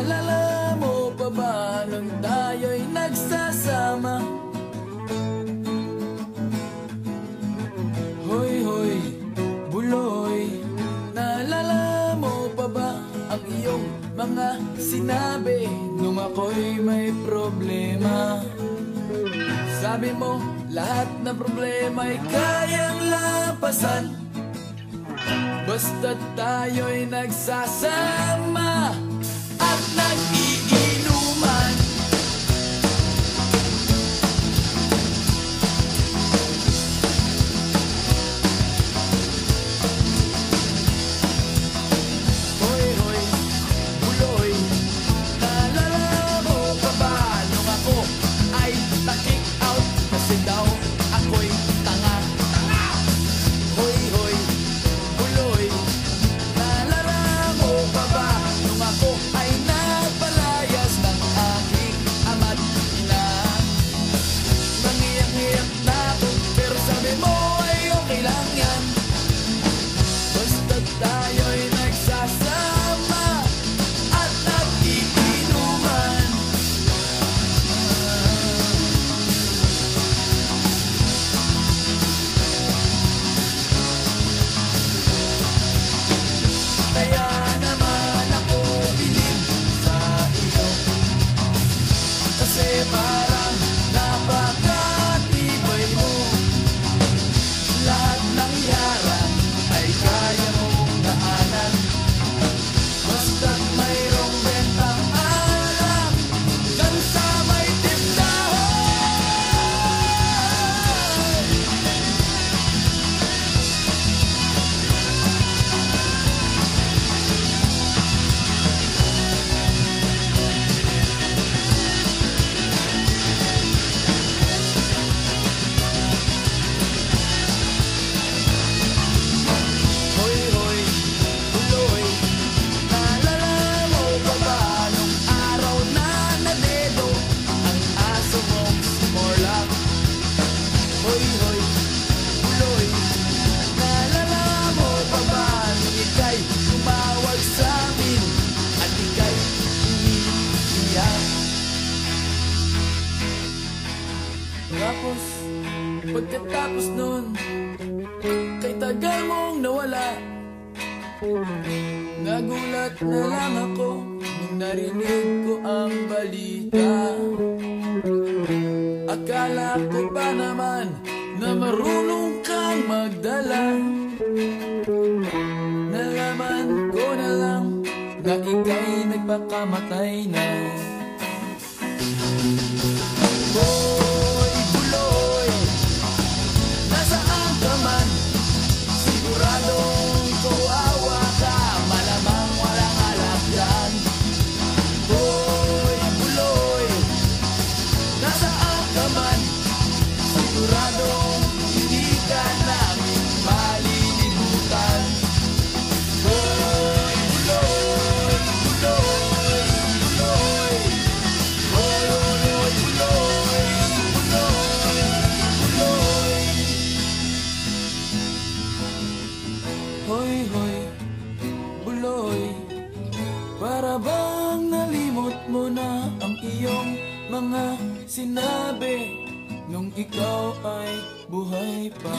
Naalala mo pa ba nung tayo'y nagsasama? Hoy, hoy, buloy, naalala mo pa ba ang iyong mga sinabi nung ako'y may problema? Sabi mo, lahat ng problema'y kayang lampasan basta't tayo'y nagsasama at nag-iinuman. Hoy, hoy, buloy, naalala mo pa ba nung ako ay na-kick out kasi daw ako'y tanga? Hoy, hoy, buloy, naalala mo pa ba nung ako ay nagpalayas ng aking ama't ina? Nangiyak-ngiyak na ako pero sabi mo ay okay lang yan basta't tayo'y nagsasama at nag-iinuman. Kaya naman ako bilib sa iyo kasi parang napakatibay mo. Lahat ng yaran ay kaya mong daanan basta't mayroong bentang alak dyan sa may tindahan. Hoy, hoy, buloy, naalala mo pa ba nung araw na nadedo ang aso mong si Morlock? Hoy, hoy, buloy, naalala mo pa ba nung ika'y tumawag sa amin at ika'y umiiyak? Tapos, pagkatapos nun, kay tagal mong nawala, nagulat na lang ako nung narinig ko ang balita. Akala ko ba naman na marunong kang magdala? Nalaman ko na lang na ika'y nagpakamatay na. Hoy, buloy, nasaan ka man? Siguradong kawawa ka, malamang walang alak dyan. Hoy, buloy, nasaan ka man? Siguradong hindi ka namin malilimutan. Hoy, buloy, buloy, buloy. Hoy, hoy, hoy, buloy, buloy, buloy. Hoy, hoy, buloy, para bang nalimot mo na ang iyong mga sinabi nung ikaw ay buhay pa?